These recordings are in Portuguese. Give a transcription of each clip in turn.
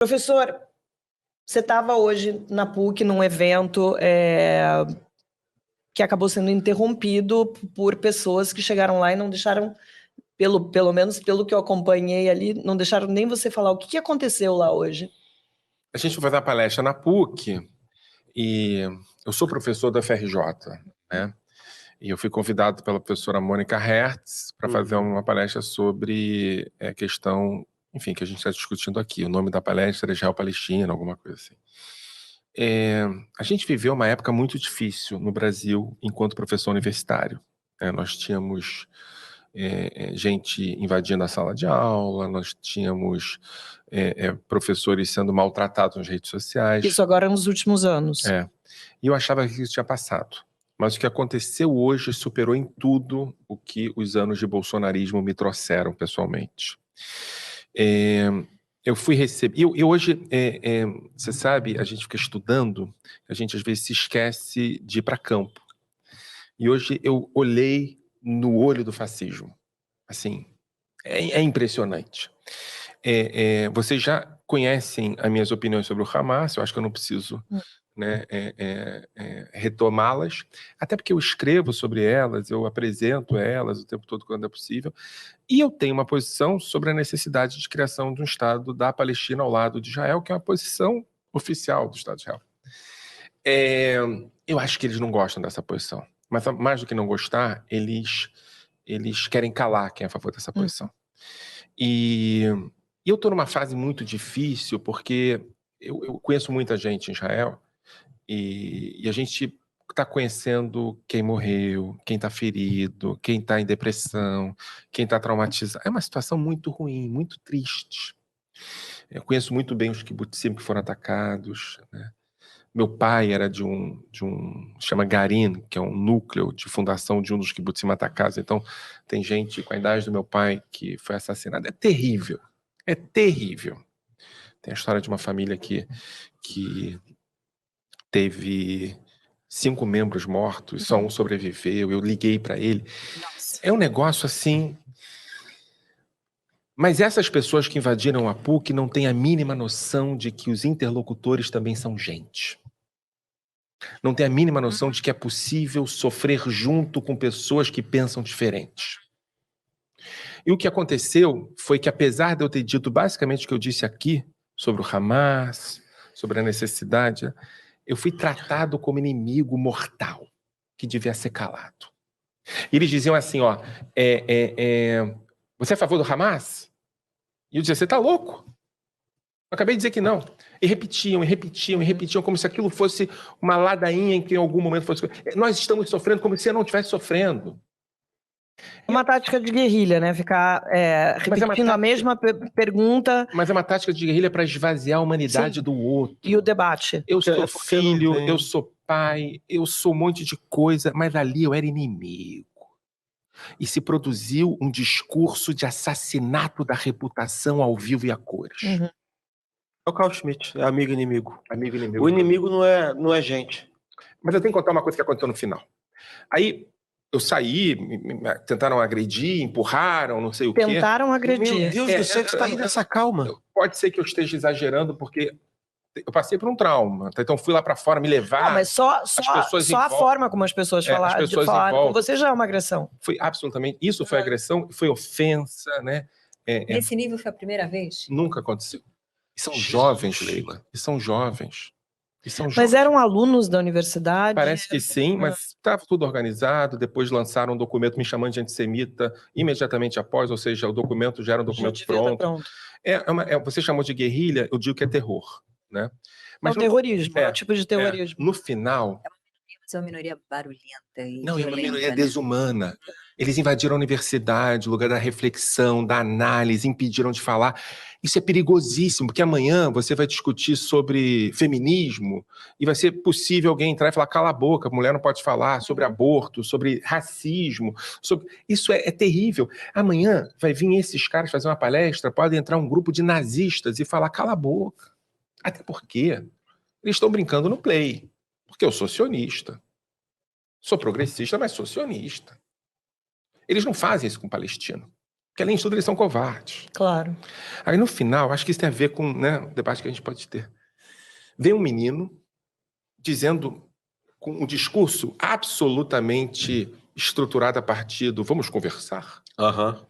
Professor, você estava hoje na PUC num evento que acabou sendo interrompido por pessoas que chegaram lá e não deixaram, pelo menos pelo que eu acompanhei ali, não deixaram nem você falar. O que aconteceu lá hoje? A gente foi fazer uma palestra na PUC e eu sou professor da FRJ, né? E eu fui convidado pela professora Mônica Hertz para fazer uma palestra sobre a questão, enfim, que a gente está discutindo aqui. O nome da palestra é Israel-Palestina, alguma coisa assim. A gente viveu uma época muito difícil no Brasil enquanto professor universitário. Nós tínhamos gente invadindo a sala de aula, nós tínhamos professores sendo maltratados nas redes sociais. Isso agora nos últimos anos. E eu achava que isso tinha passado. Mas o que aconteceu hoje superou em tudo o que os anos de bolsonarismo me trouxeram pessoalmente. Eu fui receber... E hoje, você sabe, a gente fica estudando, a gente às vezes se esquece de ir para campo. E hoje eu olhei no olho do fascismo. Assim, é impressionante. Vocês já conhecem as minhas opiniões sobre o Hamas, eu acho que eu não preciso retomá-las, até porque eu escrevo sobre elas, eu apresento elas o tempo todo quando é possível, e eu tenho uma posição sobre a necessidade de criação de um Estado da Palestina ao lado de Israel, que é uma posição oficial do Estado de Israel. Eu acho que eles não gostam dessa posição, mas mais do que não gostar, eles querem calar quem é a favor dessa posição. E eu estou numa fase muito difícil, porque eu conheço muita gente em Israel, e a gente está conhecendo quem morreu, quem está ferido, quem está em depressão, quem está traumatizado. É uma situação muito ruim, muito triste. Eu conheço muito bem os kibbutzim que foram atacados, né? Meu pai era de um chama Garin, que é um núcleo de fundação de um dos kibbutzim atacados. Então, tem gente com a idade do meu pai que foi assassinada. É terrível. É terrível. Tem a história de uma família que teve 5 membros mortos, só um sobreviveu. Eu liguei para ele. Nossa. É um negócio assim... Mas essas pessoas que invadiram a PUC não têm a mínima noção de que os interlocutores também são gente. Não tem a mínima noção de que é possível sofrer junto com pessoas que pensam diferentes. E o que aconteceu foi que, apesar de eu ter dito basicamente o que eu disse aqui, sobre o Hamas, sobre a necessidade, eu fui tratado como inimigo mortal, que devia ser calado. E eles diziam assim, ó, você é a favor do Hamas? E eu dizia, você tá louco? Eu acabei de dizer que não. E repetiam, e repetiam, e repetiam, como se aquilo fosse uma ladainha em que em algum momento fosse... Nós estamos sofrendo como se eu não estivesse sofrendo. Uma tática de guerrilha, né? Ficar repetindo a mesma pergunta. Mas é uma tática de guerrilha para esvaziar a humanidade do outro. E o debate. Eu sou filho, eu sou pai, eu sou um monte de coisa, mas ali eu era inimigo. E se produziu um discurso de assassinato da reputação ao vivo e a cores. É o Carl Schmitt, é amigo e inimigo. Amigo e inimigo. O inimigo não é gente. Mas eu tenho que contar uma coisa que aconteceu no final. Aí eu saí, tentaram agredir, empurraram, não sei o quê. Tentaram agredir. Meu Deus do céu, você tá aí nessa calma. Pode ser que eu esteja exagerando, porque eu passei por um trauma. Então fui lá pra fora me levar. Não, mas só a forma como as pessoas falaram com você já é uma agressão. Foi absolutamente... Isso foi agressão, foi ofensa, né? Nesse nível foi a primeira vez? Nunca aconteceu. E são jovens, Leila. E são jovens. Mas eram alunos da universidade? Parece que sim, mas estava tudo organizado. Depois lançaram um documento me chamando de antissemita imediatamente após, ou seja, o documento já era um documento pronto. Você chamou de guerrilha, eu digo que é terror, né? Mas terrorismo, é um tipo de terrorismo. No final... É uma minoria barulhenta e não, é uma minoria desumana. Eles invadiram a universidade, o lugar da reflexão, da análise, impediram de falar. Isso é perigosíssimo, porque amanhã você vai discutir sobre feminismo e vai ser possível alguém entrar e falar, cala a boca, a mulher não pode falar, sobre aborto, sobre racismo. Isso é terrível. Amanhã vai vir esses caras fazer uma palestra, pode entrar um grupo de nazistas e falar, cala a boca. Até porque eles estão brincando no play. Porque eu sou sionista. Sou progressista, mas sou sionista. Eles não fazem isso com o palestino. Porque além de tudo eles são covardes. Claro. Aí no final, acho que isso tem a ver com, né, o debate que a gente pode ter. Vem um menino dizendo, com um discurso absolutamente estruturado a partir do vamos conversar. Aham.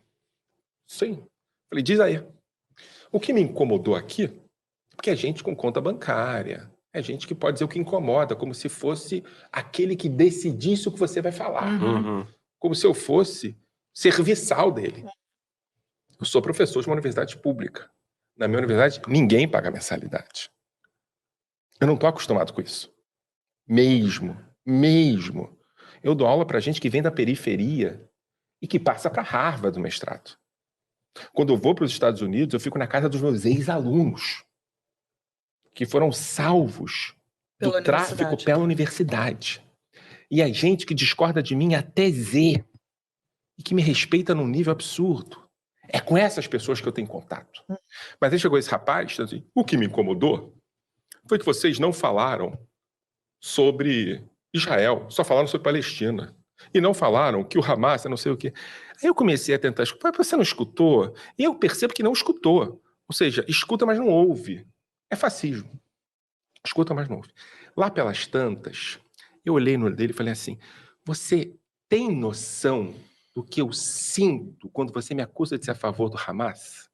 Sim. Falei, diz aí. O que me incomodou aqui, porque é gente com conta bancária, é gente que pode dizer o que incomoda, como se fosse aquele que decidisse o que você vai falar. Uhum. Como se eu fosse serviçal dele. Eu sou professor de uma universidade pública. Na minha universidade, ninguém paga mensalidade. Eu não estou acostumado com isso. Mesmo. Eu dou aula para gente que vem da periferia e que passa para Harvard do mestrado. Quando eu vou para os Estados Unidos, eu fico na casa dos meus ex-alunos, que foram salvos do Pela tráfico universidade. pela universidade. E a gente que discorda de mim até Z e que me respeita num nível absurdo. É com essas pessoas que eu tenho contato. Mas aí chegou esse rapaz, assim, o que me incomodou foi que vocês não falaram sobre Israel, só falaram sobre Palestina. E não falaram que o Hamas é não sei o quê. Aí eu comecei a tentar escutar. Você não escutou? E eu percebo que não escutou. Ou seja, escuta, mas não ouve. É fascismo. Escuta, mas não ouve. Lá pelas tantas, eu olhei no olho dele e falei assim, você tem noção do que eu sinto quando você me acusa de ser a favor do Hamas?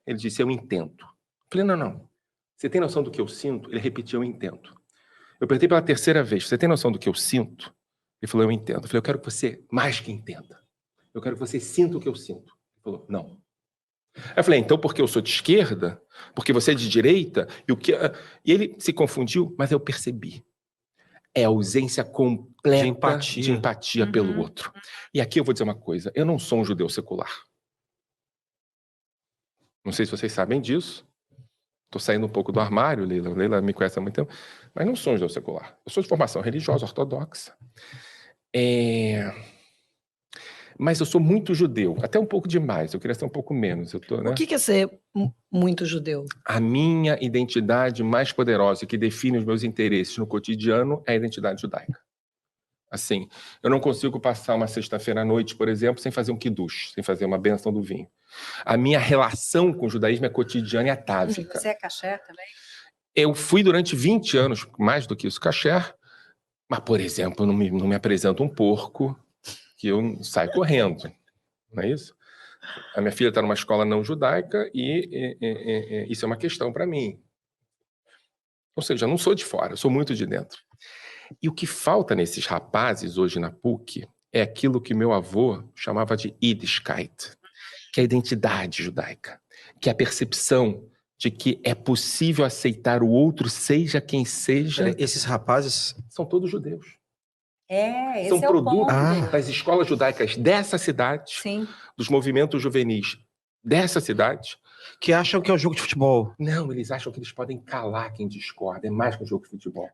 Ele disse, eu entendo. Eu falei, não. Você tem noção do que eu sinto? Ele repetiu, eu entendo. Eu perguntei pela terceira vez, você tem noção do que eu sinto? Ele falou, eu entendo. Eu falei, eu quero que você mais que entenda. Eu quero que você sinta o que eu sinto. Ele falou, não. Aí eu falei, então porque eu sou de esquerda? Porque você é de direita? E ele se confundiu, mas eu percebi. É a ausência completa de empatia pelo outro. E aqui eu vou dizer uma coisa, eu não sou um judeu secular. Não sei se vocês sabem disso. Estou saindo um pouco do armário, Leila. Leila me conhece há muito tempo. Mas não sou um judeu secular. Eu sou de formação religiosa, ortodoxa. Mas eu sou muito judeu. Até um pouco demais. Eu queria ser um pouco menos. Né? O que é ser muito judeu? A minha identidade mais poderosa que define os meus interesses no cotidiano é a identidade judaica. Assim, eu não consigo passar uma sexta-feira à noite, por exemplo, sem fazer um kiddush, sem fazer uma bênção do vinho. A minha relação com o judaísmo é cotidiana e atávica. Você é kasher também? Eu fui durante 20 anos, mais do que isso, kasher, mas, por exemplo, não me apresenta um porco que eu saio correndo, não é isso? A minha filha está numa escola não judaica e isso é uma questão para mim. Ou seja, eu não sou de fora, eu sou muito de dentro. E o que falta nesses rapazes hoje na PUC é aquilo que meu avô chamava de Yiddishkeit, que é a identidade judaica, que é a percepção de que é possível aceitar o outro, seja quem seja. Esses rapazes são todos judeus. Esse são é produtos o ponto. das escolas judaicas dessa cidade, Sim. dos movimentos juvenis dessa cidade. que acham que é um jogo de futebol. Não, eles acham que eles podem calar quem discorda. É mais que um jogo de futebol.